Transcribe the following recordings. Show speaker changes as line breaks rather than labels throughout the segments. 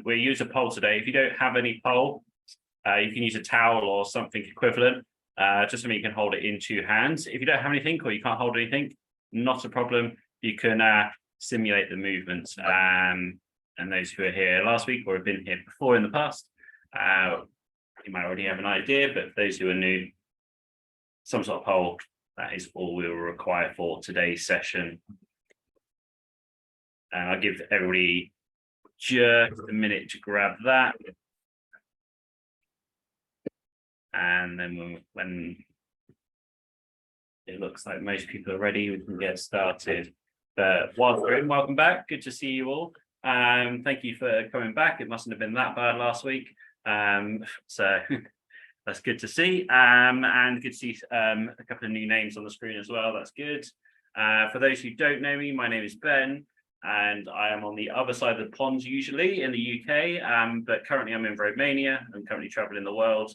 We use a pole today. If you don't have any pole, you can use a towel or something equivalent, just something you can hold it in two hands. If you don't have anything or you can't hold anything, not a problem. You can simulate the movements. And those who are here last week or have been here before in the past, you might already have an idea, but those who are new, some sort of pole, that is all we will require for today's session. And I'll give everybody just a minute to grab that. And then when it looks like most people are ready, we can get started. But whilst we're in, welcome back. Good to see you all. Thank you for coming back. It mustn't have been that bad last week. So that's good to see. And good to see a couple of new names on the screen as well. That's good. For those who don't know me, my name is Ben, and I am on the other side of the pond usually in the UK, but currently I'm in Romania. I'm currently traveling the world,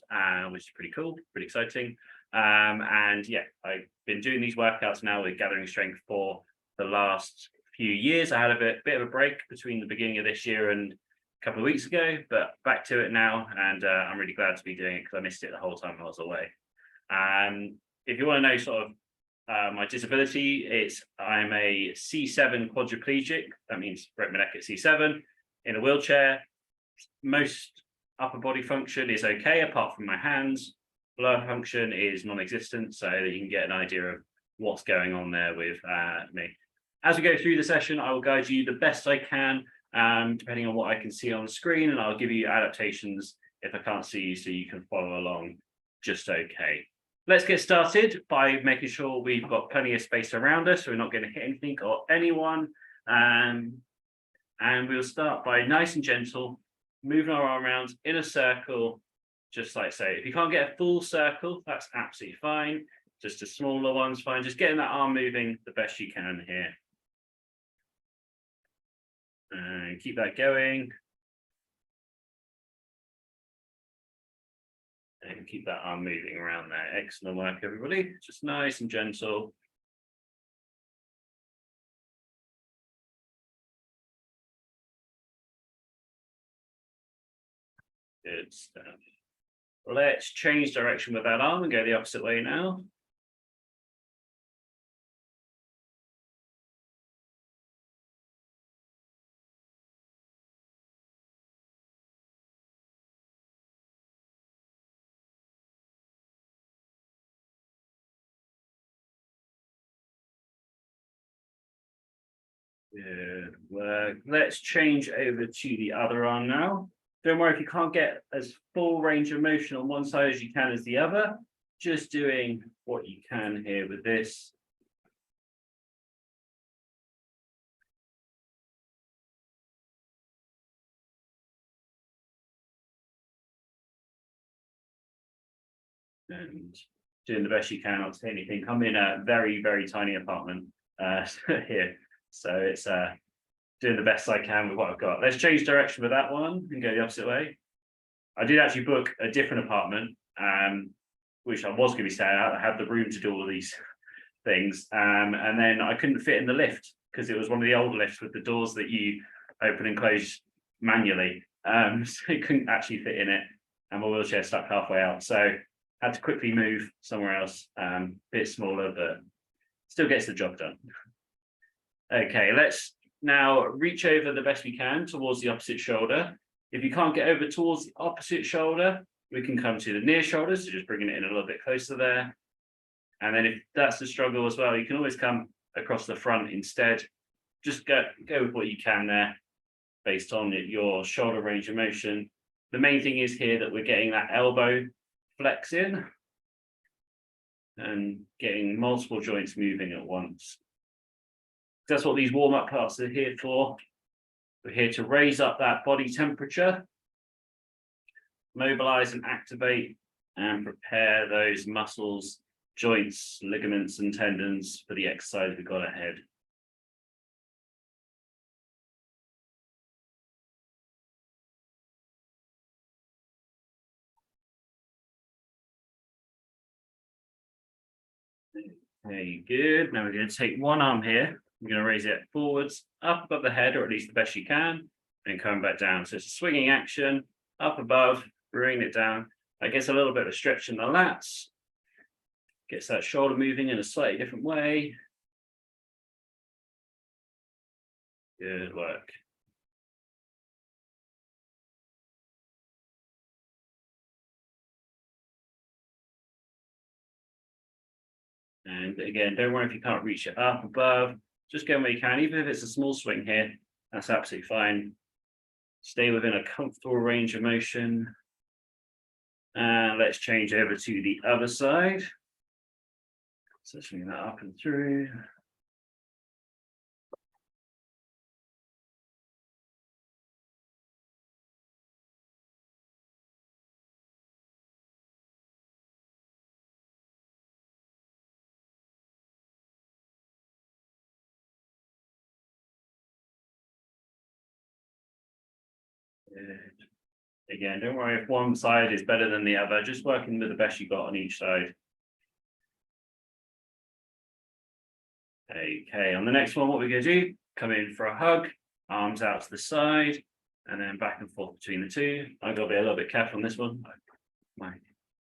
which is pretty cool, pretty exciting. And yeah, I've been doing these workouts now with Gathering Strength for the last few years. I had a bit of a break between the beginning of this year and a couple of weeks ago, but back to it now, and I'm really glad to be doing it because I missed it the whole time I was away. If you want to know sort of my disability, I'm a C7 quadriplegic. That means broke my neck at C7, in a wheelchair. Most upper body function is okay, apart from my hands. Lower function is non-existent, so that you can get an idea of what's going on there with me. As we go through the session, I will guide you the best I can, depending on what I can see on the screen, and I'll give you adaptations if I can't see you, so you can follow along just okay. Let's get started by making sure we've got plenty of space around us, so we're not going to hit anything or anyone. And we'll start by nice and gentle, moving our arm around in a circle, just like so. If you can't get a full circle, that's absolutely fine. Just a smaller one's fine. Just getting that arm moving the best you can here. And keep that going. And keep that arm moving around there. Excellent work, everybody. Just nice and gentle. Good stuff. Let's change direction with that arm and go the opposite way now. Good work. Let's change over to the other arm now. Don't worry if you can't get as full range of motion on one side as you can as the other. Just doing what you can here with this. And doing the best you can not to hit anything. I'm in a very, very tiny apartment here. So it's doing the best I can with what I've got. Let's change direction with that one and go the opposite way. I did actually book a different apartment, which I was going to be staying at. I had the room to do all of these things. And then I couldn't fit in the lift because it was one of the old lifts with the doors that you open and close manually. So you couldn't actually fit in it. And my wheelchair stuck halfway out. So I had to quickly move somewhere else, a bit smaller, but still gets the job done. Okay, let's now reach over the best we can towards the opposite shoulder. If you can't get over towards the opposite shoulder, we can come to the near shoulder, so just bringing it in a little bit closer there. And then if that's the struggle as well, you can always come across the front instead. Just go with what you can there, based on your shoulder range of motion. The main thing is here that we're getting that elbow flex in and getting multiple joints moving at once. That's what these warm-up parts are here for. We're here to raise up that body temperature, mobilize and activate, and prepare those muscles, joints, ligaments, and tendons for the exercise we've got ahead. Okay, good. Now we're going to take one arm here. We're going to raise it forwards, up above the head, or at least the best you can. and coming back down. So it's a swinging action, up above, bringing it down. That gets a little bit of a stretch in the lats, gets that shoulder moving in a slightly different way. Good work. And again, don't worry if you can't reach it up above, just go where you can, even if it's a small swing here, that's absolutely fine. Stay within a comfortable range of motion. And let's change over to the other side. So swing that up and through. Again, don't worry if one side is better than the other, just working with the best you got on each side. Okay, on the next one, what we're going to do, come in for a hug, arms out to the side, and then back and forth between the two. I've got to be a little bit careful on this one, my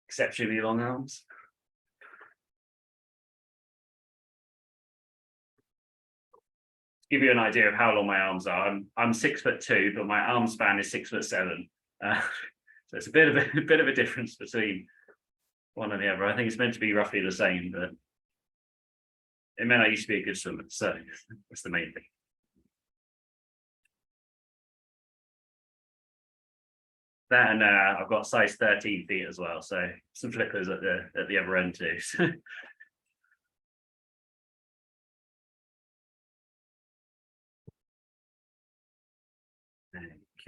exceptionally long arms. Give you an idea of how long my arms are. I'm 6'2", but my arm span is 6'7". So it's a bit of a difference between one and the other. I think it's meant to be roughly the same, but it meant I used to be a good swimmer, so that's the main thing. That and I've got size 13 feet as well, so some flippers at the other end too.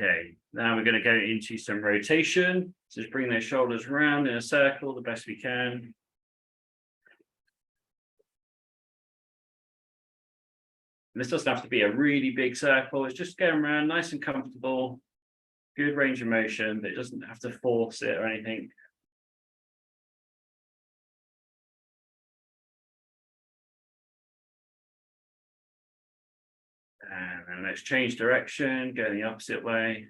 Okay, now we're going to go into some rotation. So just bring those shoulders around in a circle the best we can. And this doesn't have to be a really big circle. It's just going around nice and comfortable, good range of motion, but it doesn't have to force it or anything. And then let's change direction, go the opposite way.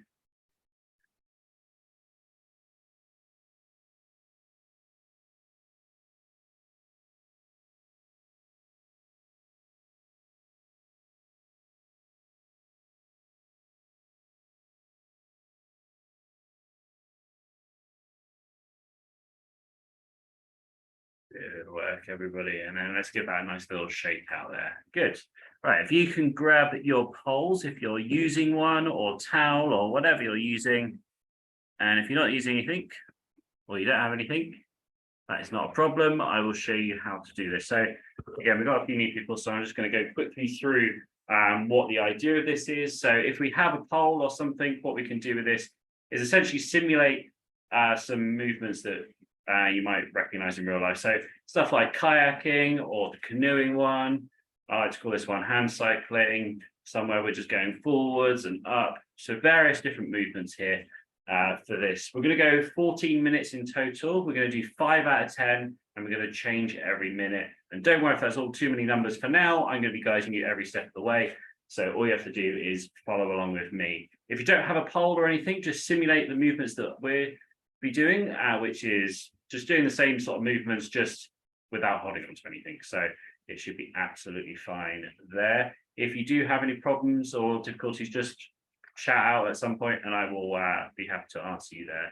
Good work, everybody. And then let's give that a nice little shake out there. Good. Right, if you can grab your poles, if you're using one, or towel, or whatever you're using, and if you're not using anything, or you don't have anything, that is not a problem. I will show you how to do this. So again, we've got a few new people, so I'm just going to go quickly through what the idea of this is. So if we have a pole or something, what we can do with this is essentially simulate some movements that you might recognize in real life. So stuff like kayaking or the canoeing one. I like to call this one hand cycling, somewhere we're just going forwards and up. So various different movements here for this. We're going to go 14 minutes in total. We're going to do 5 out of 10, and we're going to change every minute. And don't worry if that's all too many numbers for now. I'm going to be guiding you every step of the way. So all you have to do is follow along with me. If you don't have a pole or anything, just simulate the movements that we'll be doing, which is just doing the same sort of movements, just without holding on to anything. So it should be absolutely fine there. If you do have any problems or difficulties, just shout out at some point and I will be happy to answer you there.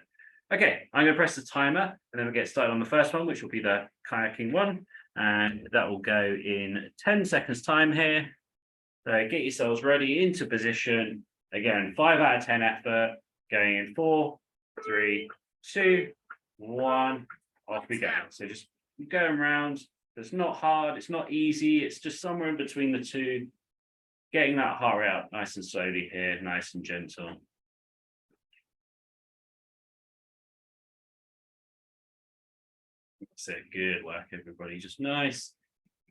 Okay, I'm going to press the timer and then we'll get started on the first one, which will be the kayaking one. And that will go in 10 seconds time here. So get yourselves ready into position. Again, 5 out of 10 effort, going in 4, 3, 2, 1, off we go. So just going around. It's not hard, it's not easy, it's just somewhere in between the two. Getting that heart rate up nice and slowly here, nice and gentle. That's it, good work, everybody. Just nice,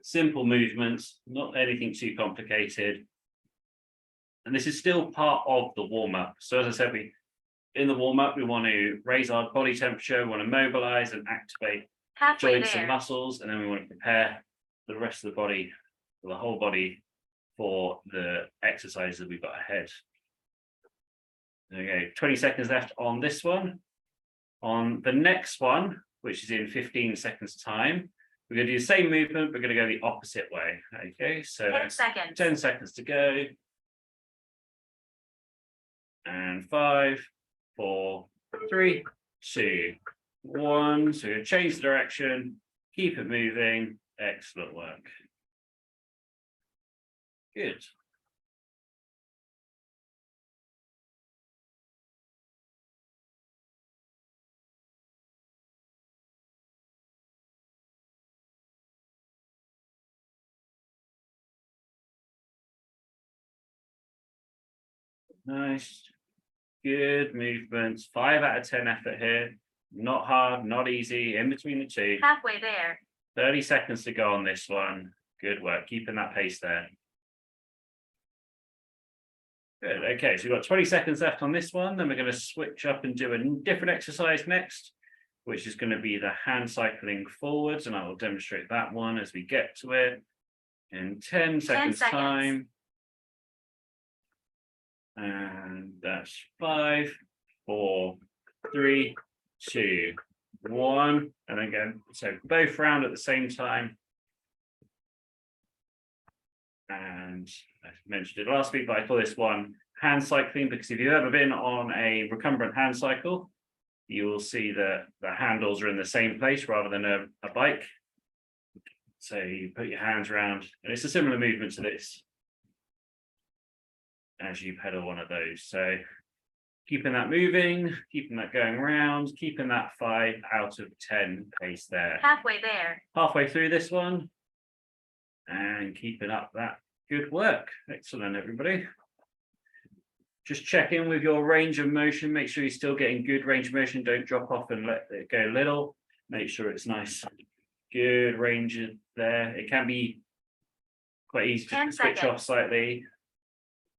simple movements, not anything too complicated. And this is still part of the warm-up. So as I said, in the warm-up, we want to raise our body temperature, we want to mobilize and activate joints and muscles, and then we want to prepare the rest of the body, the whole body, for the exercises that we've got ahead. Okay, 20 seconds left on this one. On the next one, which is in 15 seconds time, we're going to do the same movement. We're going to go the opposite way. Okay, so
10 seconds.
10 seconds to go. And 5, 4, 3, 2, 1. So we're going to change the direction, keep it moving. Excellent work. Good. Nice. Good movements. 5 out of 10 effort here. Not hard, not easy, in between the two.
Halfway there.
30 seconds to go on this one. Good work, keeping that pace there. Good, okay, so we've got 20 seconds left on this one. Then we're going to switch up and do a different exercise next, which is going to be the hand cycling forwards. And I will demonstrate that one as we get to it in 10 seconds time. And that's 5, 4, 3, 2, 1. And again, so both round at the same time. And I mentioned it last week, but I call this one hand cycling because if you've ever been on a recumbent hand cycle, you will see that the handles are in the same place rather than a bike. So you put your hands around, and it's a similar movement to this as you pedal one of those. So keeping that moving, keeping that going around, keeping that 5 out of 10 pace there.
Halfway there.
Halfway through this one. And keeping up that good work. Excellent, everybody. Just check in with your range of motion. Make sure you're still getting good range of motion. Don't drop off and let it go little. Make sure it's nice, good range there. It can be quite easy to switch off slightly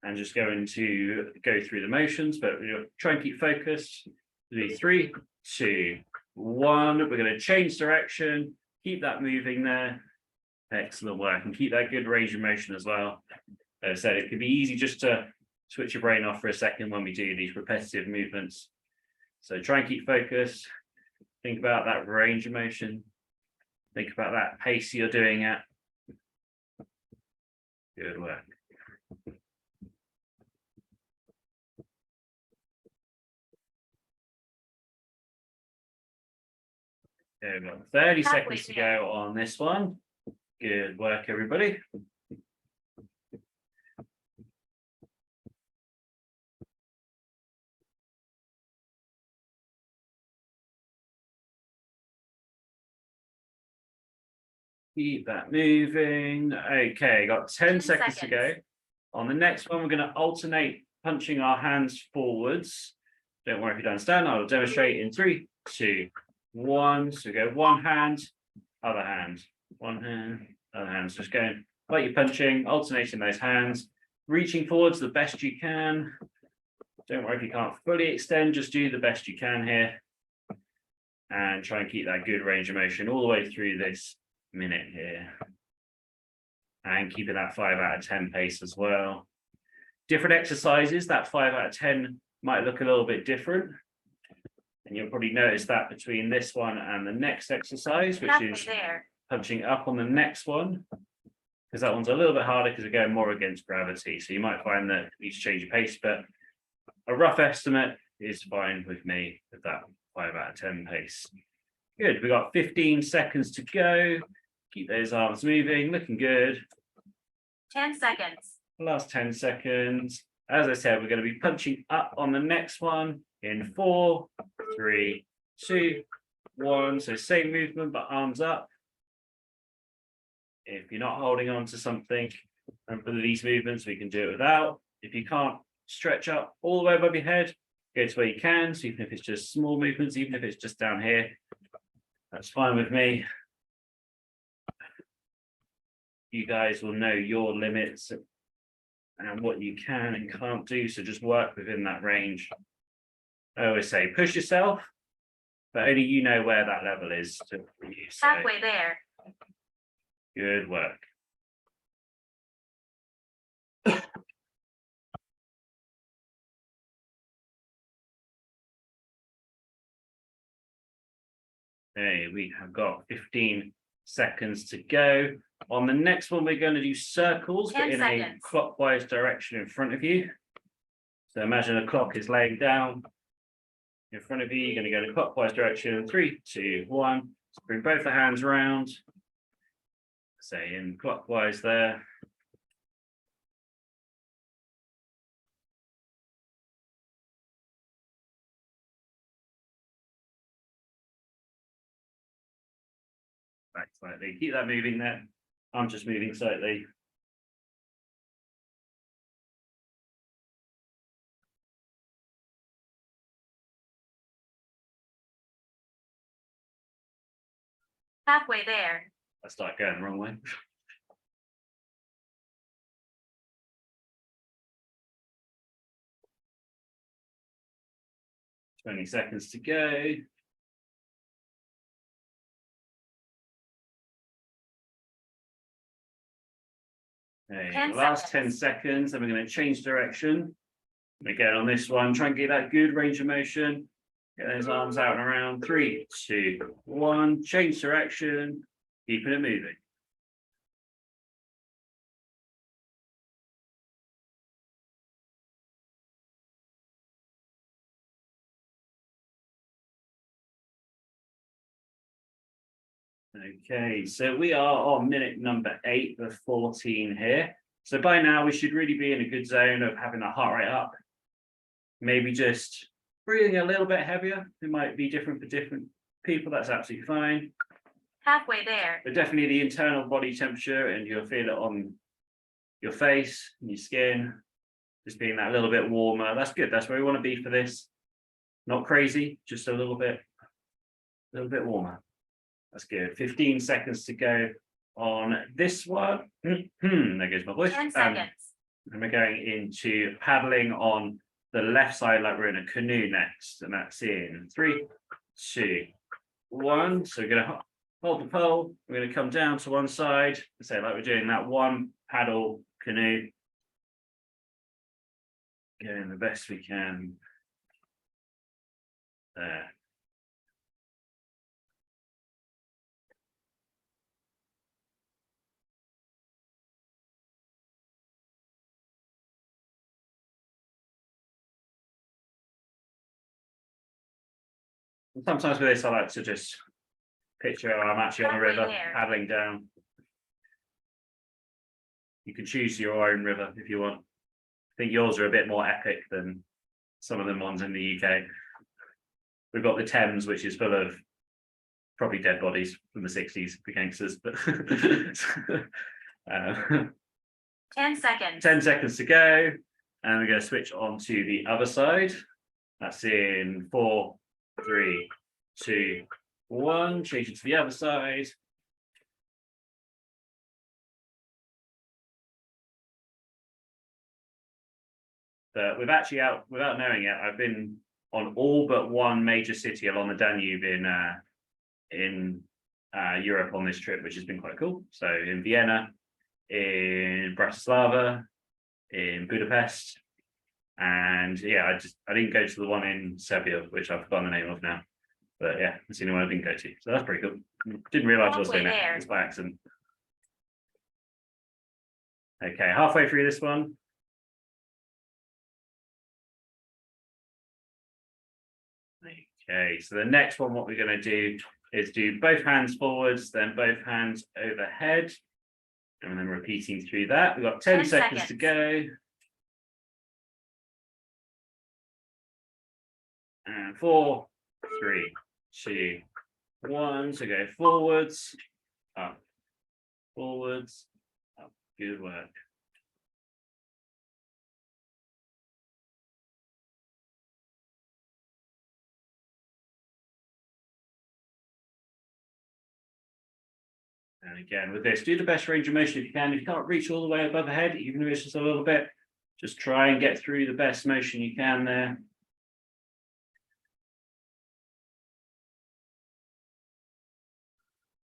and just go through the motions, but we'll try and keep focused. 3, 2, 1. We're going to change direction, keep that moving there. Excellent work, and keep that good range of motion as well. As I said, it can be easy just to switch your brain off for a second when we do these repetitive movements. So try and keep focused. Think about that range of motion. Think about that pace you're doing at. Good work. There we go. 30 seconds to go on this one. Good work, everybody. Keep that moving. Okay, got 10 seconds to go. On the next one, we're going to alternate punching our hands forwards. Don't worry if you don't understand. I'll demonstrate in 3, 2, 1. So we go one hand, other hand, one hand, other hand. So just going like you're punching, alternating those hands, reaching forwards the best you can. Don't worry if you can't fully extend, just do the best you can here. And try and keep that good range of motion all the way through this minute here. And keeping that 5 out of 10 pace as well. Different exercises, that 5 out of 10 might look a little bit different. And you'll probably notice that between this one and the next exercise, which is punching up on the next one. Because that one's a little bit harder because we're going more against gravity. So you might find that you need to change your pace, but a rough estimate is fine with me with that 5 out of 10 pace. Good, we got 15 seconds to go. Keep those arms moving, looking good.
10 seconds.
Last 10 seconds. As I said, we're going to be punching up on the next one in 4, 3, 2, 1. So same movement, but arms up. If you're not holding on to something, and for these movements, we can do it without. If you can't stretch up all the way above your head, go to where you can. So even if it's just small movements, even if it's just down here, that's fine with me. You guys will know your limits and what you can and can't do. So just work within that range. I always say, push yourself, but only you know where that level is.
Halfway there.
Good work. Okay, we have got 15 seconds to go. On the next one, we're going to do circles, but
10
in a
seconds.
clockwise direction in front of you. So imagine a clock is laying down in front of you. You're going to go in a clockwise direction. 3, 2, 1. So bring both the hands around. Say in clockwise there. Back slightly. Keep that moving there. I'm just moving slightly.
Halfway there.
I start going the wrong way. 20 seconds to go. Okay,
10
last
seconds.
10 seconds, then we're going to change direction. Again, on this one, try and get that good range of motion. Get those arms out and around. 3, 2, 1. Change direction. Keeping it moving. Okay, so we are on minute number 8 of 14 here. So by now we should really be in a good zone of having the heart rate up. Maybe just breathing a little bit heavier. It might be different for different people. That's absolutely fine.
Halfway there.
But definitely the internal body temperature, and you'll feel it on your face and your skin, just being that little bit warmer. That's good. That's where we want to be for this. Not crazy, just a little bit warmer. That's good. 15 seconds to go on this one. There goes my voice.
10 seconds.
And we're going into paddling on the left side like we're in a canoe next. And that's in 3, 2, 1. So we're going to hold the pole. We're going to come down to one side. Say like we're doing that one paddle canoe. Getting the best we can there. Sometimes with this, I like to just picture I'm actually on a
Halfway
river
there.
paddling down. You can choose your own river if you want. I think yours are a bit more epic than some of the ones in the UK. We've got the Thames, which is full of probably dead bodies from the 60s, the gangsters. But
10 seconds.
10 seconds to go. And we're going to switch on to the other side. That's in 4, 3, 2, 1. Change it to the other side. But we've actually without knowing it, I've been on all but one major city along the Danube in Europe on this trip, which has been quite cool. So in Vienna, in Bratislava, in Budapest, and yeah, I didn't go to the one in Serbia, which I've forgotten the name of now. But yeah, that's the only one I didn't go to. So that's pretty cool. Didn't realize I was doing it. It's by accident. Okay, halfway through this one. Okay, so the next one, what we're going to do is do both hands forwards, then both hands overhead, and then repeating through that. We've got 10 seconds to go. And 4, 3, 2, 1. So go forwards, up, forwards, up. Good work. And again, with this, do the best range of motion if you can. If you can't reach all the way above the head, even if it's just a little bit, just try and get through the best motion you can there.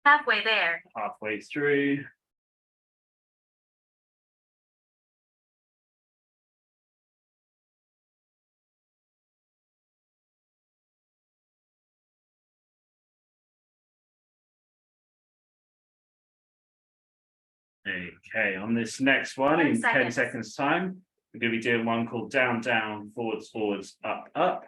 Halfway there.
Halfway through. Okay, on this next one,
10
in 10
seconds.
seconds time, we're going to be doing one called down, down, forwards, forwards, up, up.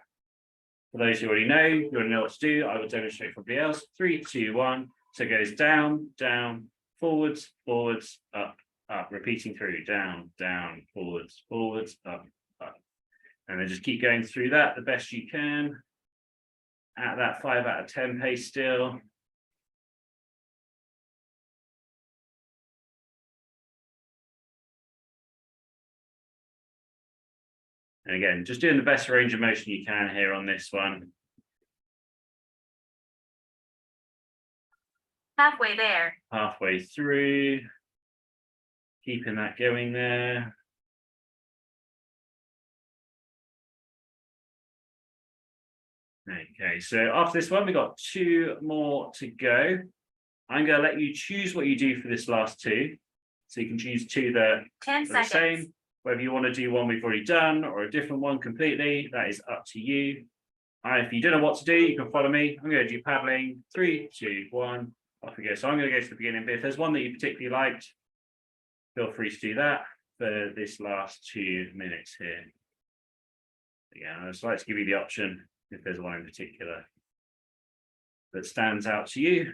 For those who already know, you already know what to do. I will demonstrate for everybody else. 3, 2, 1. So it goes down, down, forwards, forwards, up, up. Repeating through down, down, forwards, forwards, up, up. And then just keep going through that the best you can. At that 5 out of 10 pace still. And again, just doing the best range of motion you can here on this one.
Halfway there.
Halfway through. Keeping that going there. Okay, so after this one, we've got 2 more to go. I'm going to let you choose what you do for this last 2. So you can choose 2 that
10
are the
seconds.
same. Whether you want to do one we've already done or a different one completely, that is up to you. If you don't know what to do, you can follow me. I'm going to do paddling. 3, 2, 1. Off we go. So I'm going to go to the beginning. But if there's one that you particularly liked, feel free to do that for this last 2 minutes here. Again, I'd just like to give you the option if there's one in particular that stands out to you.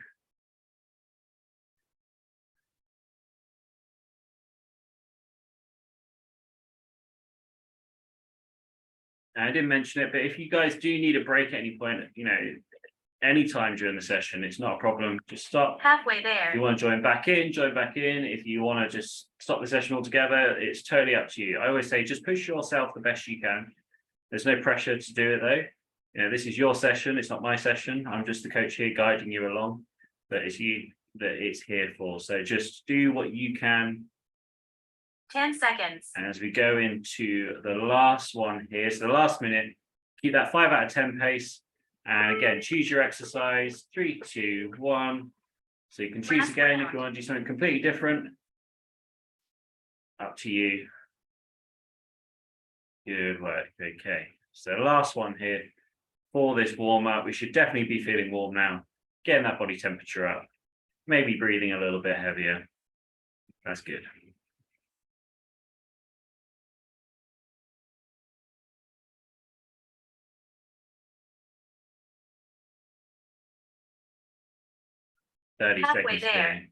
I didn't mention it, but if you guys do need a break at any point, anytime during the session, it's not a problem. Just stop.
Halfway
If
there.
you want to join back in, join back in. If you want to just stop the session altogether, it's totally up to you. I always say just push yourself the best you can. There's no pressure to do it though. This is your session. It's not my session. I'm just the coach here guiding you along, but it's you that it's here for. So just do what you can.
10 seconds.
And as we go into the last one here, so the last minute, keep that 5 out of 10 pace. And again, choose your exercise. 3, 2, 1. So you can choose again if you want to do something completely different. Up to you. Good work. Okay. So the last one here for this warm up, we should definitely be feeling warm now. Getting that body temperature up. Maybe breathing a little bit heavier. That's good. Halfway seconds
there.
to go.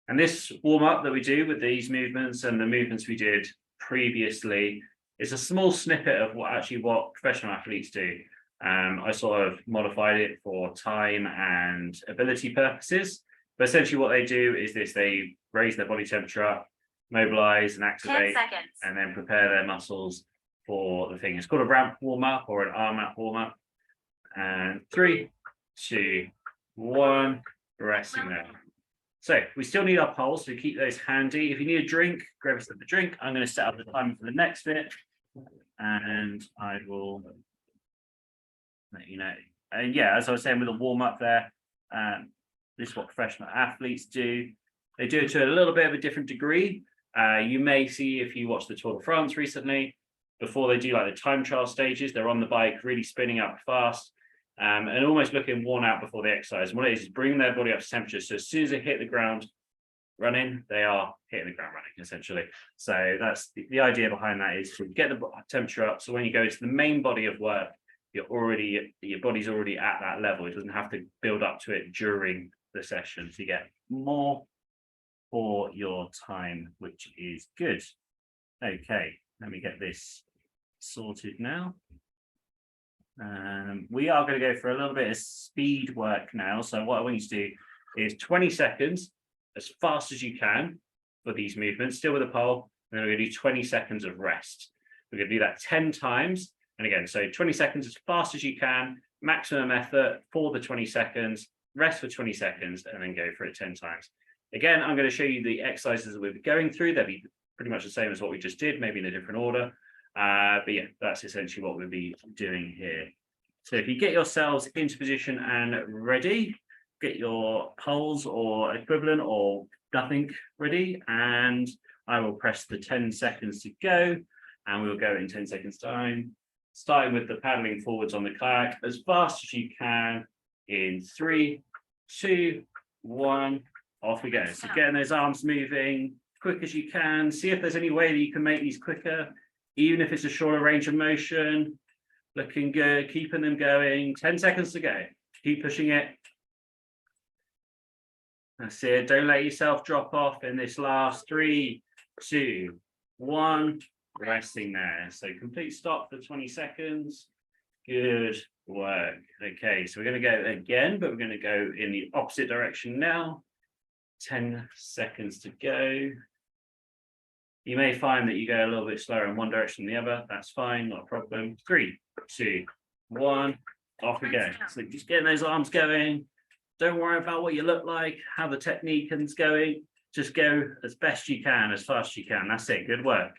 And this warm up that we do with these movements and the movements we did previously is a small snippet of what professional athletes do. I sort of modified it for time and ability purposes, but essentially what they do is this: they raise their body temperature up, mobilize and
10
activate,
seconds.
and then prepare their muscles for the thing. It's called a ramp warm up or an arm up warm up. And 3, 2, 1. Resting there. So we still need our poles, so keep those handy. If you need a drink, grab us a drink. I'm going to set up the timer for the next bit, and I will let you know. And yeah, as I was saying with the warm up there, this is what professional athletes do. They do it to a little bit of a different degree. You may see if you watch the Tour de France recently, before they do like the time trial stages, they're on the bike, really spinning up fast. And almost looking worn out before the exercise. And what it is bringing their body up to temperature. So as soon as they hit the ground running, they are hitting the ground running, essentially. So that's the idea behind that, is to get the temperature up. So when you go to the main body of work, your body's already at that level. It doesn't have to build up to it during the session. So you get more for your time, which is good. Okay, let me get this sorted now. We are going to go for a little bit of speed work now. So what I want you to do is 20 seconds as fast as you can for these movements, still with a pole. And then we're going to do 20 seconds of rest. We're going to do that 10 times. And again, so 20 seconds as fast as you can, maximum effort for the 20 seconds, rest for 20 seconds, and then go for it 10 times. Again, I'm going to show you the exercises that we'll be going through. They'll be pretty much the same as what we just did, maybe in a different order. But yeah, that's essentially what we'll be doing here. So if you get yourselves into position and ready, get your poles or equivalent or nothing ready, and I will press the 10 seconds to go, and we'll go in 10 seconds time, starting with the paddling forwards on the kayak as fast as you can in 3, 2, 1, off we go. So getting those arms moving, quick as you can. See if there's any way that you can make these quicker, even if it's a shorter range of motion. Looking good, keeping them going. 10 seconds to go. Keep pushing it. That's it. Don't let yourself drop off in this last 3, 2, 1. Resting there. So complete stop for 20 seconds. Good work. Okay, so we're going to go again, but we're going to go in the opposite direction now. 10 seconds to go. You may find that you go a little bit slower in one direction than the other. That's fine, not a problem. 3, 2, 1. Off we go. So just getting those arms going. Don't worry about what you look like, how the technique is going. Just go as best you can, as fast as you can. That's it. Good work.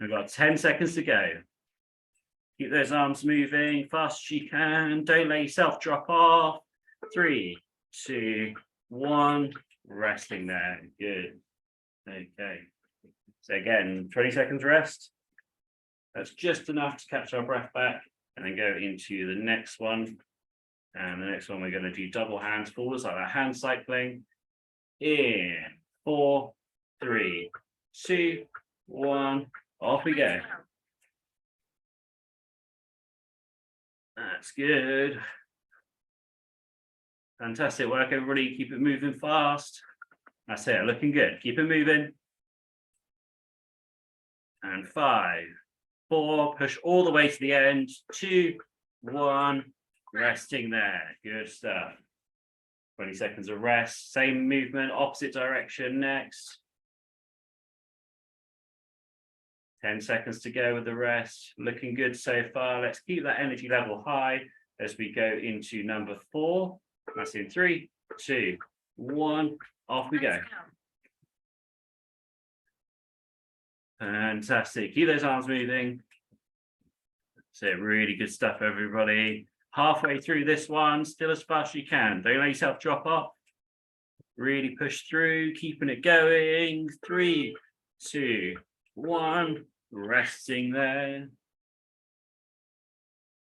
We've got 10 seconds to go. Keep those arms moving fast as you can. Don't let yourself drop off. 3, 2, 1. Resting there. Good. Okay. So again, 20 seconds rest. That's just enough to catch our breath back and then go into the next one. And the next one, we're going to do double hands forwards, like that hand cycling. In 4, 3, 2, 1. Off we go. That's good. Fantastic work, everybody. Keep it moving fast. That's it, looking good. Keep it moving. And 5, 4, push all the way to the end. 2, 1, resting there. Good stuff. 20 seconds of rest. Same movement, opposite direction next. 10 seconds to go with the rest. Looking good so far. Let's keep that energy level high as we go into number 4. That's in 3, 2, 1. Off we go. Fantastic. Keep those arms moving. So really good stuff, everybody. Halfway through this one, still as fast as you can. Don't let yourself drop off. Really push through, keeping it going. 3, 2, 1. Resting there.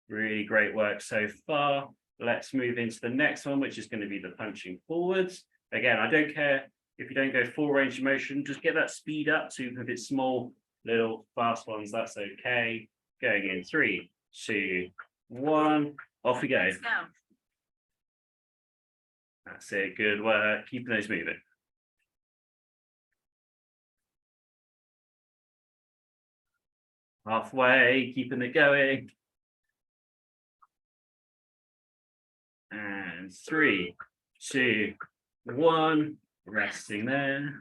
Really great work so far. Let's move into the next one, which is going to be the punching forwards. Again, I don't care if you don't go full range of motion, just get that speed up. So if it's small, little fast ones, that's okay. Going in 3, 2, 1. Off we go.
Let's go.
That's it. Good work. Keeping those moving. Halfway, keeping it going. And 3, 2, 1. Resting there.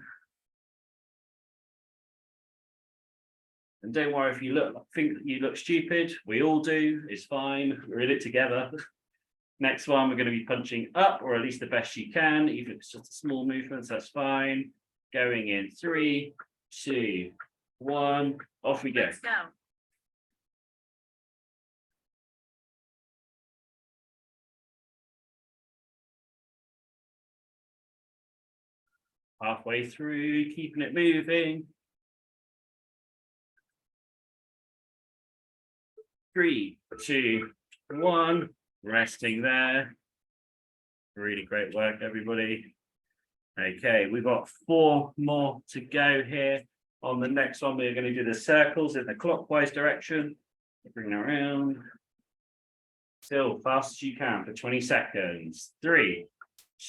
And don't worry if you think you look stupid. We all do. It's fine. We're in it together. Next one, we're going to be punching up, or at least the best you can. Even if it's just a small movement, that's fine. Going in 3, 2, 1. Off we go.
Let's go.
Halfway through, keeping it moving. 3, 2, 1. Resting there. Really great work, everybody. Okay, we've got 4 more to go here. On the next one, we're going to do the circles in the clockwise direction. Bring it around. Still fast as you can for 20 seconds. 3,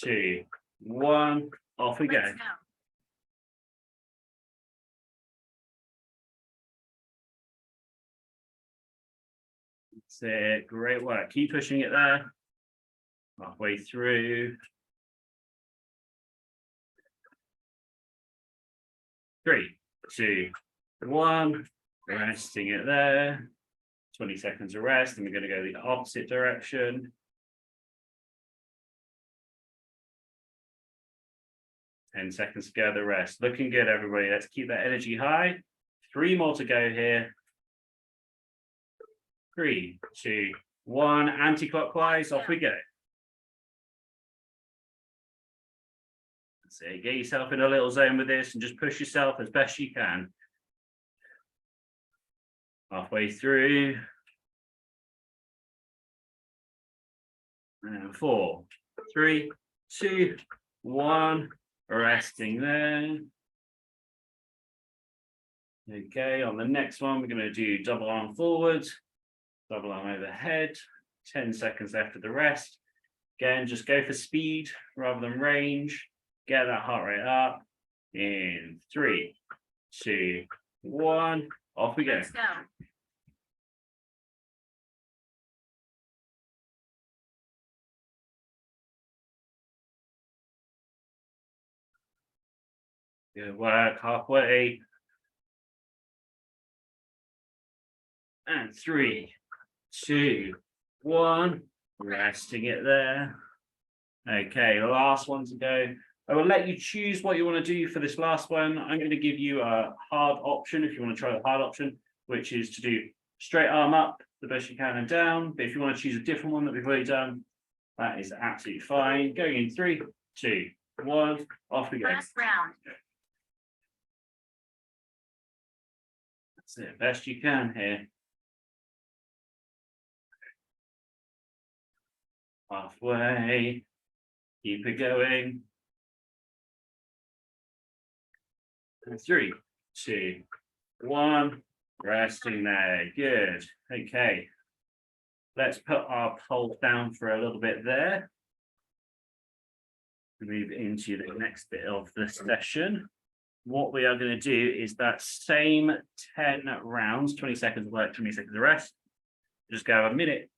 2, 1. Off we go.
Let's go.
That's it. Great work. Keep pushing it there. Halfway through. 3, 2, 1. Resting it there. 20 seconds of rest, and we're going to go the opposite direction. 10 seconds to go, the rest. Looking good, everybody. Let's keep that energy high. 3 more to go here. 3, 2, 1. Anti-clockwise, off we go. So get yourself in a little zone with this and just push yourself as best you can. Halfway through. And 4, 3, 2, 1. Resting there. Okay, on the next one, we're going to do double arm forward, double arm overhead, 10 seconds left of the rest. Again, just go for speed rather than range. Get that heart rate up in 3, 2, 1. Off we go.
Let's go.
Good work, halfway. And 3, 2, 1. Resting it there. Okay, last one to go. I will let you choose what you want to do for this last one. I'm going to give you a hard option if you want to try the hard option, which is to do straight arm up the best you can and down. But if you want to choose a different one that we've already done, that is absolutely fine. Going in 3, 2, 1, off we go.
Last round.
That's it, best you can here. Halfway, keep it going. And 3, 2, 1, resting there, good, okay. Let's put our pole down for a little bit there. Move into the next bit of the session. What we are going to do is that same 10 rounds, 20 seconds of work, 20 seconds of rest. Just go a minute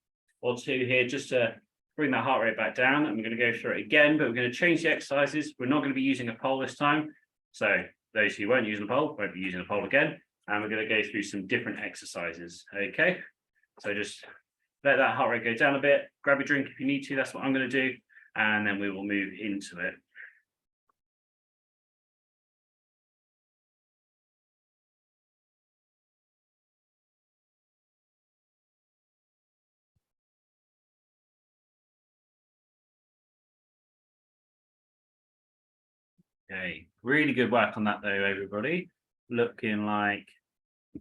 or two here just to bring that heart rate back down, and we're going to go through it again, but we're going to change the exercises. We're not going to be using a pole this time. So those who weren't using a pole won't be using a pole again. And we're going to go through some different exercises. Okay. So just let that heart rate go down a bit. Grab a drink if you need to. That's what I'm going to do. And then we will move into it. Okay, really good work on that though, everybody. Looking like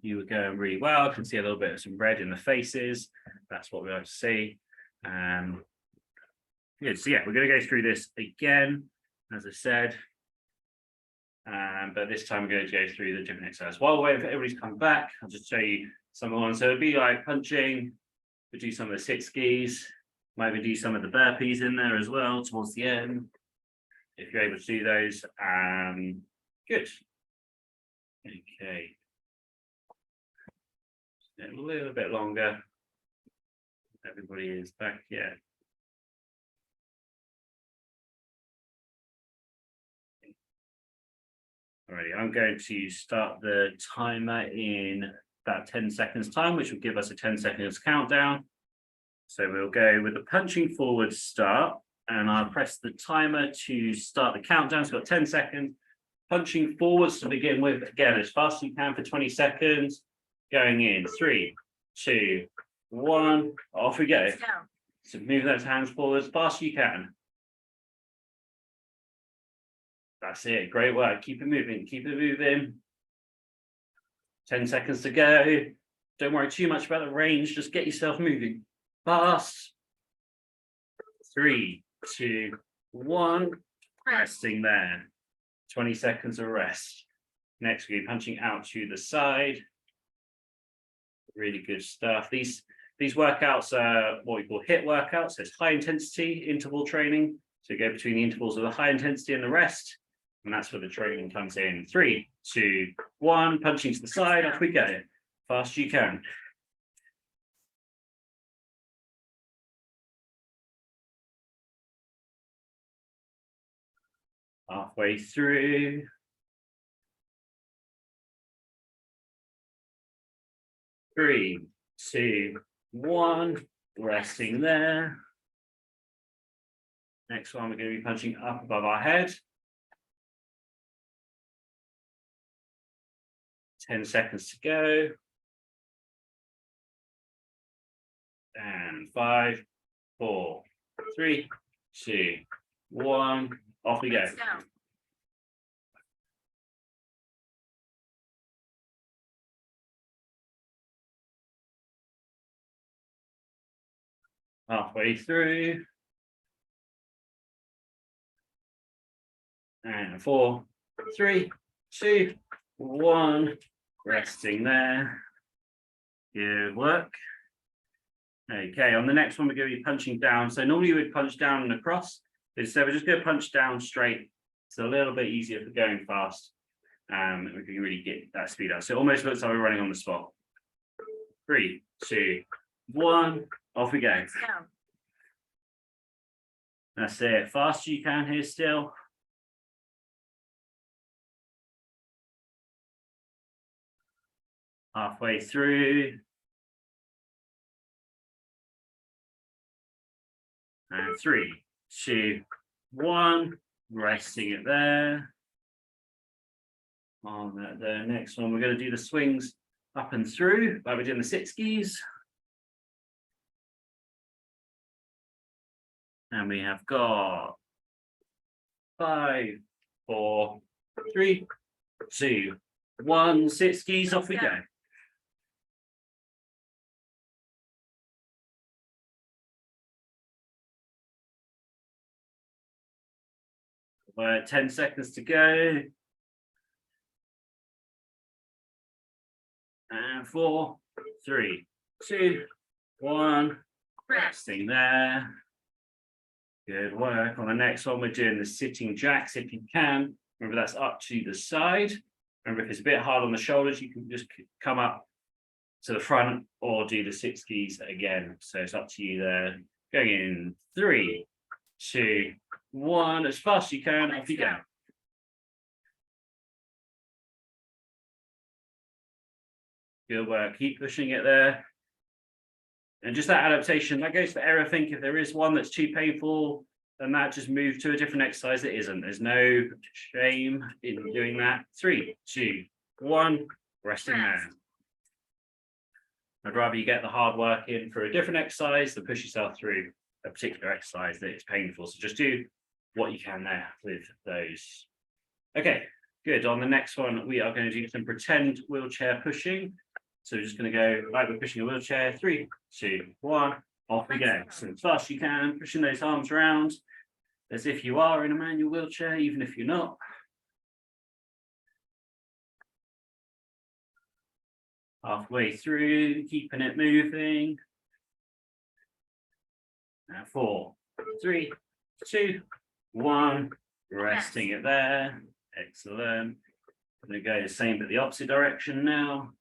you were going really well. I can see a little bit of some red in the faces. That's what we like to see. Good. So yeah, we're going to go through this again, as I said. But this time we're going to go through the different exercises. While we're waiting for everybody's come back, I'll just show you some of the ones. So it'd be like punching. We do some of the sit skis. Might even do some of the burpees in there as well towards the end, if you're able to do those. Good. Okay. A little bit longer. Everybody is back yet. Alrighty, I'm going to start the timer in about 10 seconds time, which will give us a 10 seconds countdown. So we'll go with the punching forward start, and I'll press the timer to start the countdown. So we've got 10 seconds. Punching forwards to begin with, again, as fast as you can for 20 seconds. Going in 3, 2, 1, off we go.
Let's go.
So move those hands forward as fast as you can. That's it, great work. Keep it moving, keep it moving. 10 seconds to go. Don't worry too much about the range, just get yourself moving fast. 3, 2, 1, resting there. 20 seconds of rest. Next, we're punching out to the side. Really good stuff. These workouts are what we call HIIT workouts. So it's high intensity interval training. So you go between the intervals of the high intensity and the rest. And that's where the training comes in. 3, 2, 1, punching to the side, off we go. Fast as you can. Halfway through. 3, 2, 1, resting there. Next one, we're going to be punching up above our head. 10 seconds to go. And 5, 4, 3, 2, 1, off we go.
Let's go.
Halfway through. And 4, 3, 2, 1, resting there. Good work. Okay, on the next one, we're going to be punching down. So normally you would punch down and across. Instead, we're just going to punch down straight. It's a little bit easier for going fast. We can really get that speed up. So it almost looks like we're running on the spot. 3, 2, 1, off we go.
Let's go.
That's it. Fast you can here still. Halfway through. And 3, 2, 1. Resting it there. On the next one, we're going to do the swings up and through, like we're doing the sit skis. And we have got 5, 4, 3, 2, 1. Sit skis, off we go. We're 10 seconds to go. And 4, 3, 2, 1. Resting there. Good work. On the next one, we're doing the sitting jacks if you can. Remember, that's up to the side. Remember, if it's a bit hard on the shoulders, you can just come up to the front or do the sit skis again. So it's up to you there. Going in 3, 2, 1. As fast as you can, off you go. Good work. Keep pushing it there. And just that adaptation, that goes for everything. If there is one that's too painful, then that just move to a different exercise that isn't. There's no shame in doing that. 3, 2, 1, resting there. I'd rather you get the hard work in for a different exercise than push yourself through a particular exercise that is painful. So just do what you can there with those. Okay, good. On the next one, we are going to do some pretend wheelchair pushing. So we're just going to go like we're pushing a wheelchair. 3, 2, 1, off we go. So as fast as you can, pushing those arms around as if you are in a manual wheelchair, even if you're not. Halfway through, keeping it moving. Now 4, 3, 2, 1, resting it there. Excellent. I'm going to go the same but the opposite direction now.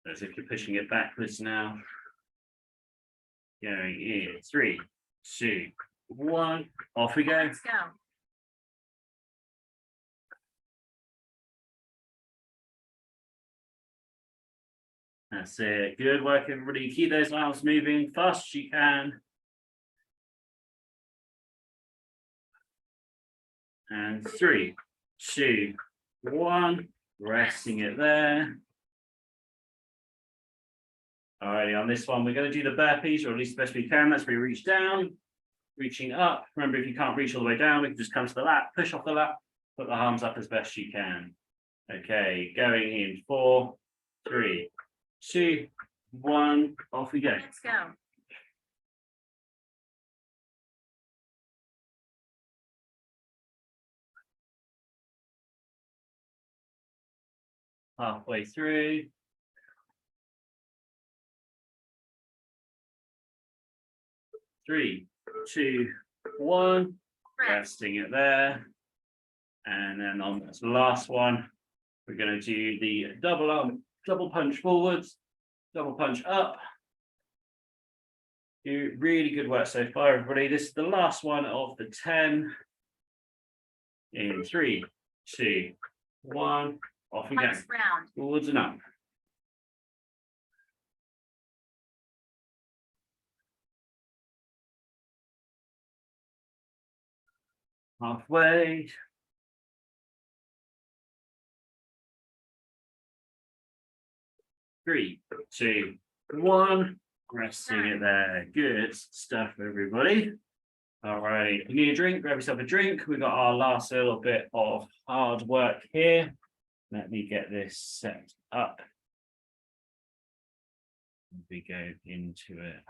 As if you're pushing it backwards now. Going in 3, 2, 1, off we go.
Let's go.
That's it. Good work, everybody. Keep those arms moving fast as you can. And 3, 2, 1, resting it there. Alrighty, on this one, we're going to do the burpees, or at least the best we can. That's where we reach down, reaching up. Remember, if you can't reach all the way down, we can just come to the lap, push off the lap, put the arms up as best you can. Okay, going in 4, 3, 2, 1, off we go.
Let's go.
Halfway through. Three, 2, 1, resting it there. And then on this last one, we're going to do the double arm, double punch forwards, double punch up. Do really good work so far, everybody. This is the last one of the 10. In 3, 2, 1, off we go.
Next round.
Forwards and up. Halfway. 3, 2, 1, resting it there. Good stuff, everybody. All right, if you need a drink, grab yourself a drink. We've got our last little bit of hard work here. Let me get this set up. We go into it.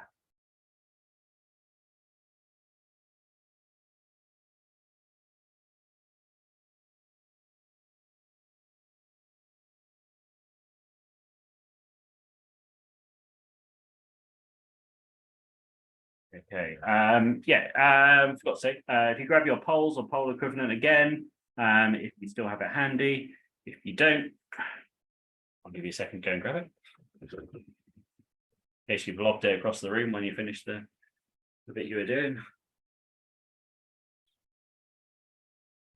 Okay, forgot to say, if you grab your poles or pole equivalent again, if you still have it handy, if you don't, I'll give you a second to go and grab it. In case you've lobbed it across the room when you finish the bit you were doing.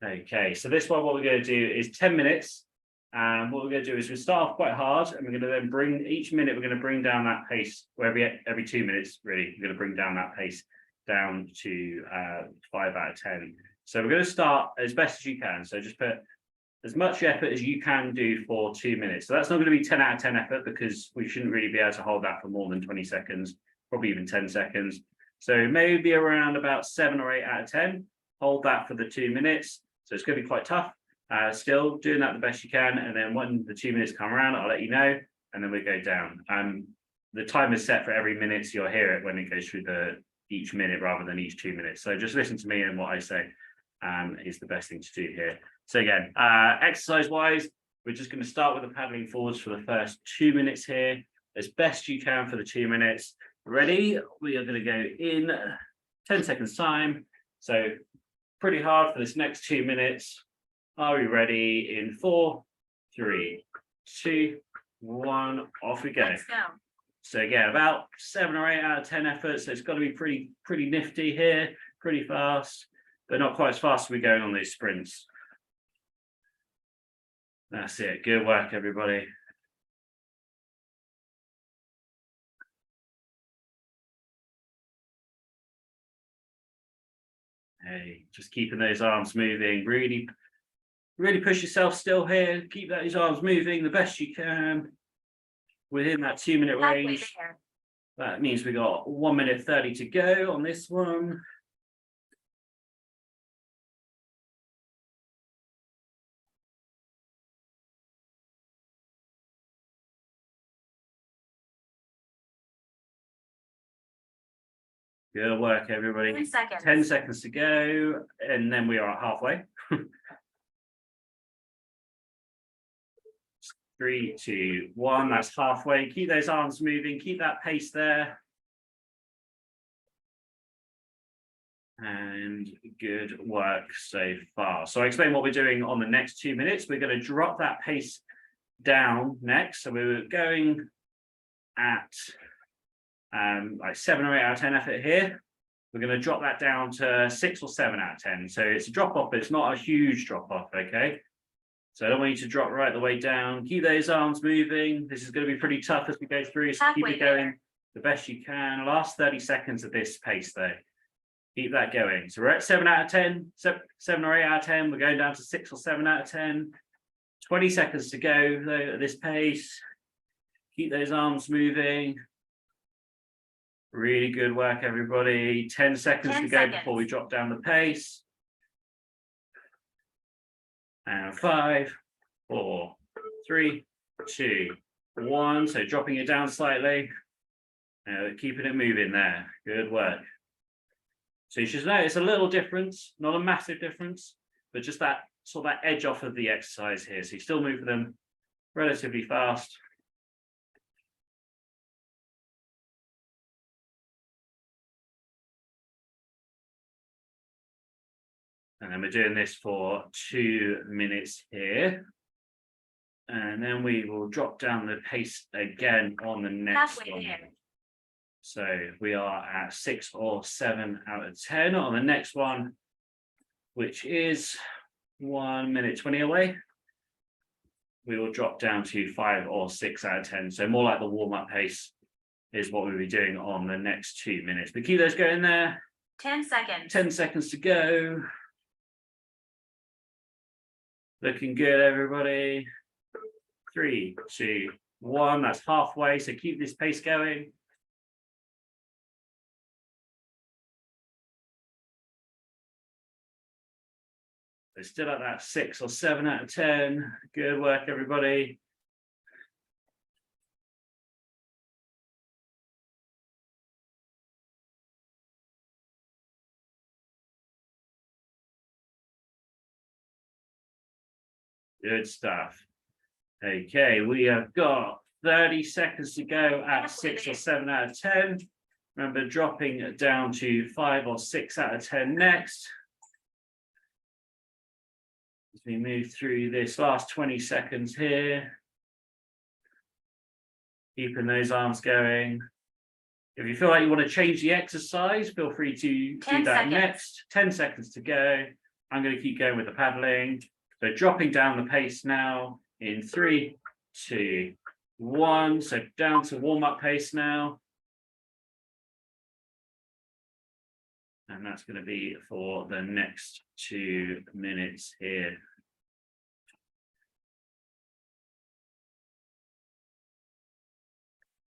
Okay, so this one, what we're going to do is 10 minutes. And what we're going to do is we start off quite hard, and we're going to then bring each minute, we're going to bring down that pace, where every 2 minutes, really, we're going to bring down that pace down to 5 out of 10. So we're going to start as best as you can. So just put as much effort as you can do for 2 minutes. So that's not going to be 10 out of 10 effort, because we shouldn't really be able to hold that for more than 20 seconds, probably even 10 seconds. So maybe around about 7 or 8 out of 10. Hold that for the 2 minutes. So it's going to be quite tough. Still doing that the best you can, and then when the 2 minutes come around, I'll let you know, and then we go down. The time is set for every minute, so you'll hear it when it goes through each minute rather than each 2 minutes. So just listen to me, and what I say is the best thing to do here. So again, exercise wise, we're just going to start with the paddling forwards for the first 2 minutes here, as best you can for the 2 minutes. Ready? We are going to go in 10 seconds time. So pretty hard for this next 2 minutes. Are we ready? In 4, 3, 2, 1, off we go.
Let's go.
So again, about 7 or 8 out of 10 efforts. So it's got to be pretty nifty here, pretty fast, but not quite as fast as we're going on these sprints. That's it. Good work, everybody. Hey, just keeping those arms moving, really push yourself still here. Keep those arms moving the best you can within that 2 minute
Halfway
range.
there.
That means we got 1 minute 30 to go on this one. Good work, everybody.
10 seconds.
10 seconds to go, and then we are halfway. 3, 2, 1. That's halfway. Keep those arms moving. Keep that pace there. And good work so far. So I explain what we're doing on the next 2 minutes. We're going to drop that pace down next. So we were going at like 7 or 8 out of 10 effort here. We're going to drop that down to 6 or 7 out of 10. So it's a drop off, but it's not a huge drop off. Okay. So I don't want you to drop right the way down. Keep those arms moving. This is going to be pretty tough as we go through. So keep it going the best you can. Last 30 seconds of this pace though. Keep that going. So we're at 7 out of 10, 7 or 8 out of 10. We're going down to 6 or 7 out of 10. 20 seconds to go though at this pace. Keep those arms moving. Really good work, everybody. 10 seconds to go before we drop down the pace. And 5, 4, 3, 2, 1. So dropping it down slightly. Keeping it moving there. Good work. So you should notice a little difference, not a massive difference, but just that sort of that edge off of the exercise here. So you still move them relatively fast. And then we're doing this for 2 minutes here. And then we will drop down the pace again on the next one. So we are at 6 or 7 out of 10 on the next one, which is 1 minute 20 away. We will drop down to 5 or 6 out of 10. So more like the warm-up pace is what we'll be doing on the next 2 minutes. But keep those going there.
10 seconds.
10 seconds to go. Looking good, everybody. 3, 2, 1. That's halfway. So keep this pace going. They're still at that 6 or 7 out of 10. Good work, everybody. Good stuff. Okay, we have got 30 seconds to go at 6 or 7 out of 10. Remember, dropping it down to 5 or 6 out of 10 next. As we move through this last 20 seconds here. Keeping those arms going. If you feel like you want to change the exercise, feel free to do
10
that
seconds.
next. 10 seconds to go. I'm going to keep going with the paddling. So dropping down the pace now in 3, 2, 1. So down to warm-up pace now. And that's going to be for the next 2 minutes here.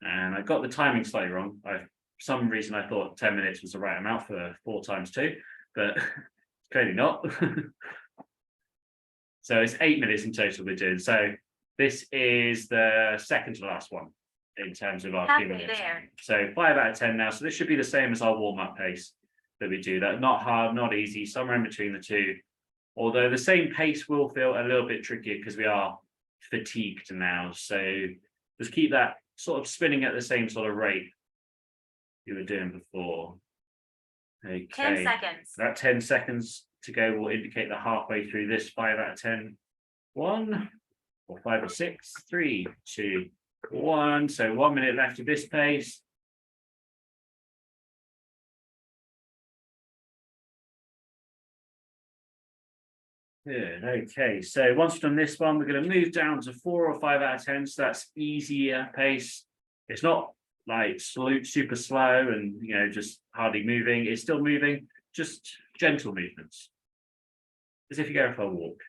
And I got the timing slightly wrong. For some reason I thought 10 minutes was the right amount for 4 times 2, but clearly not. So it's 8 minutes in total we're doing. So this is the second to last one in terms of our 2
Halfway
minutes.
there.
So 5 out of 10 now. So this should be the same as our warm-up pace that we do. That not hard, not easy, somewhere in between the two. Although the same pace will feel a little bit trickier because we are fatigued now. So just keep that sort of spinning at the same sort of rate you were doing before. Okay.
10 seconds.
That 10 seconds to go will indicate that halfway through this 5 out of 10. 1 or 5 or 6, 3, 2, 1. So 1 minute left of this pace. Good. Okay. So once we've done this one, we're going to move down to 4 or 5 out of 10. So that's easier pace. It's not like super slow and just hardly moving. It's still moving, just gentle movements, as if you're going for a walk.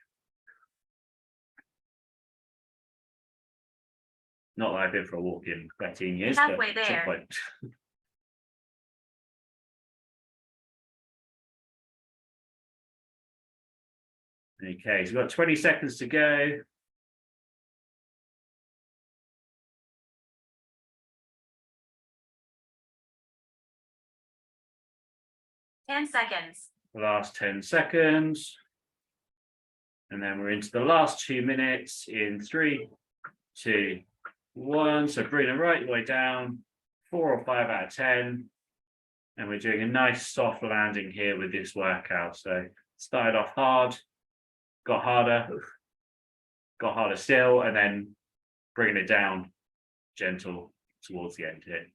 Not that I've been for a walk in 13 years.
Halfway
but
there.
checkpoint. Okay, so we've got 20 seconds to go.
Ten seconds.
The last 10 seconds. And then we're into the last 2 minutes in 3, 2, 1. So bring it right way down, 4 or 5 out of 10. And we're doing a nice soft landing here with this workout. So started off hard, got harder still, and then bringing it down gentle towards the end here.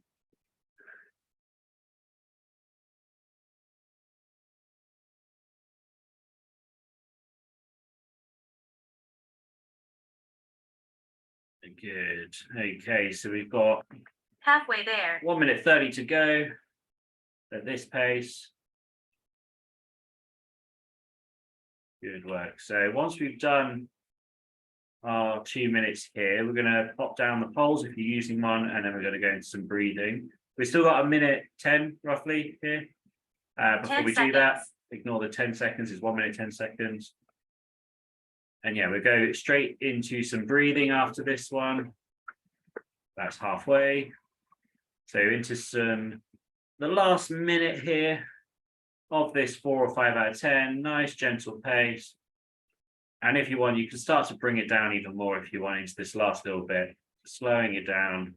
Good. Okay, so we've got
Halfway there.
1 minute 30 to go at this pace. Good work. So once we've done our 2 minutes here, we're going to pop down the poles if you're using one, and then we're going to go into some breathing. We've still got 1 minute 10 roughly here. Before
10
we
seconds.
do that, ignore the 10 seconds, it's 1 minute 10 seconds. And yeah, we'll go straight into some breathing after this one. That's halfway. So into the last minute here of this 4 or 5 out of 10, nice gentle pace. And if you want, you can start to bring it down even more if you want into this last little bit, slowing it down.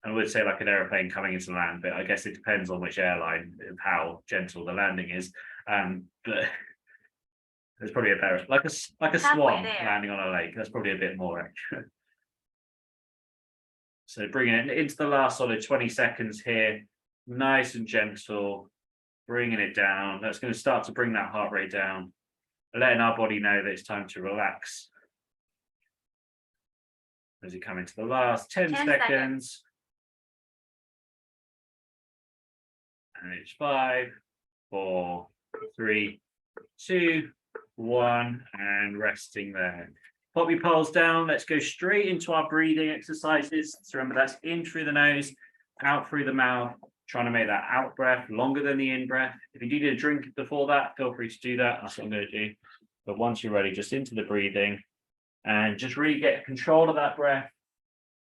I would say like an airplane coming into land, but I guess it depends on which airline and how gentle the landing is. But there's probably a better, like a swan
there.
landing on a lake. That's probably a bit more accurate. So bringing it into the last sort of 20 seconds here, nice and gentle, bringing it down. That's going to start to bring that heart rate down, letting our body know that it's time to relax. As you come into the last 10 seconds. And it's 5, 4, 3, 2, 1, and resting there. Pop your poles down. Let's go straight into our breathing exercises. So remember, that's in through the nose, out through the mouth, trying to make that out breath longer than the in breath. If you need a drink before that, feel free to do that. That's what I'm going to do. But once you're ready, just into the breathing and just really get control of that breath.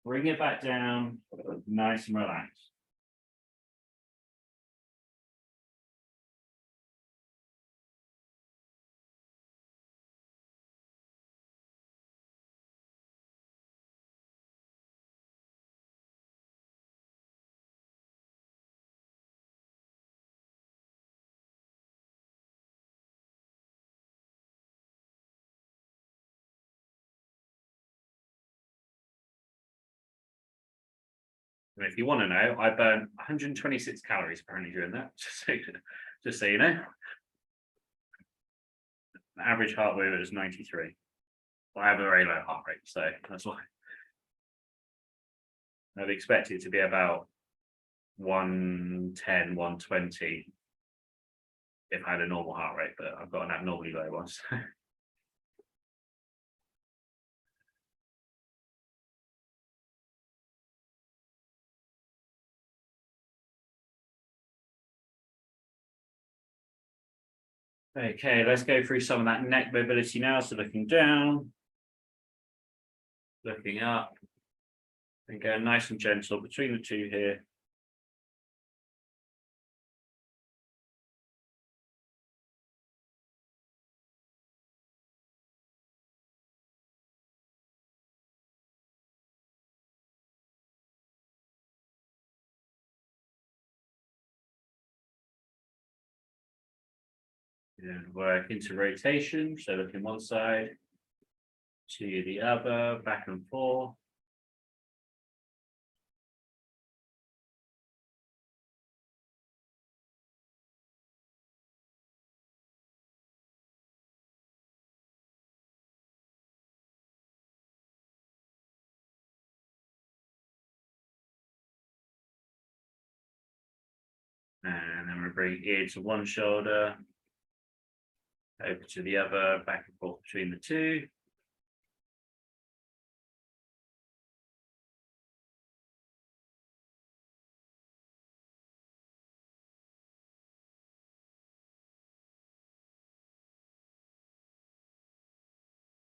Bring it back down, nice and relaxed. And if you want to know, I burned 126 calories apparently during that. Just so you know. The average heart rate is 93. I have a very low heart rate, so that's why. I'd expect it to be about 110, 120 if I had a normal heart rate, but I've got an abnormally low one. So. Okay, let's go through some of that neck mobility now. So looking down, looking up, and going nice and gentle between the two here. And work into rotation, so looking one side to the other, back and forth. And then we bring ear to one shoulder, over to the other, back and forth between the two.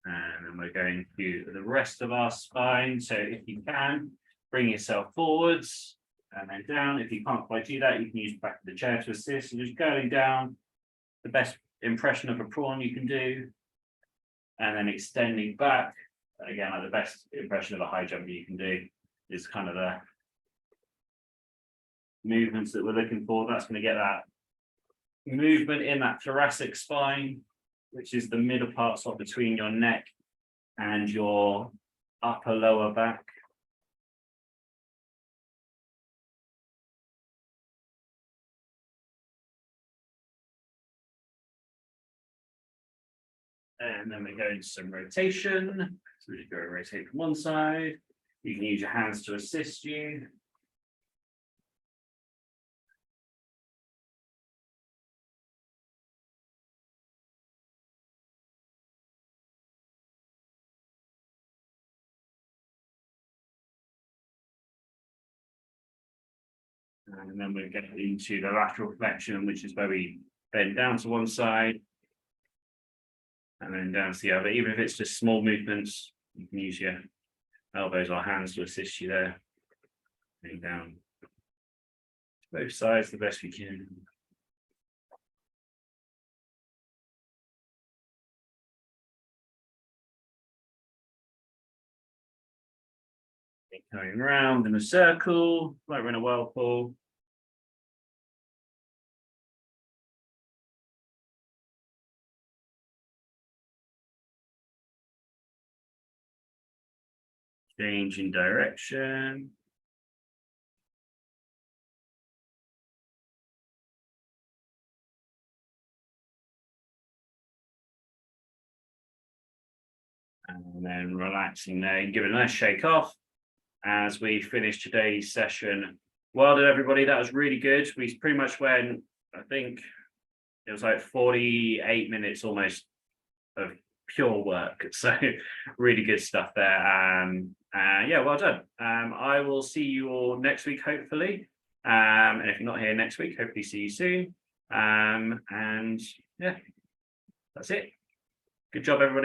And then we're going to the rest of our spine. So if you can, bring yourself forwards and then down. If you can't quite do that, you can use the back of the chair to assist. So just going down, the best impression of a prawn you can do. And then extending back. Again, like the best impression of a high jump you can do is kind of the movements that we're looking for. That's going to get that movement in that thoracic spine, which is the middle part of between your neck and your upper lower back. And then we go into some rotation. So we just go rotate from one side. You can use your hands to assist you. And then we get into the lateral flexion, which is where we bend down to one side and then down to the other. Even if it's just small movements, you can use your elbows or hands to assist you there. Bring down both sides the best we can. Going round in a circle, like we're in a whirlpool. Change in direction. And then relaxing there, and give it a nice shake off as we finish today's session. Well done, everybody. That was really good. We pretty much went, I think it was like 48 minutes almost of pure work. So really good stuff there. Yeah, well done. I will see you all next week, hopefully. And if you're not here next week, hopefully see you soon. And yeah, that's it. Good job, everybody.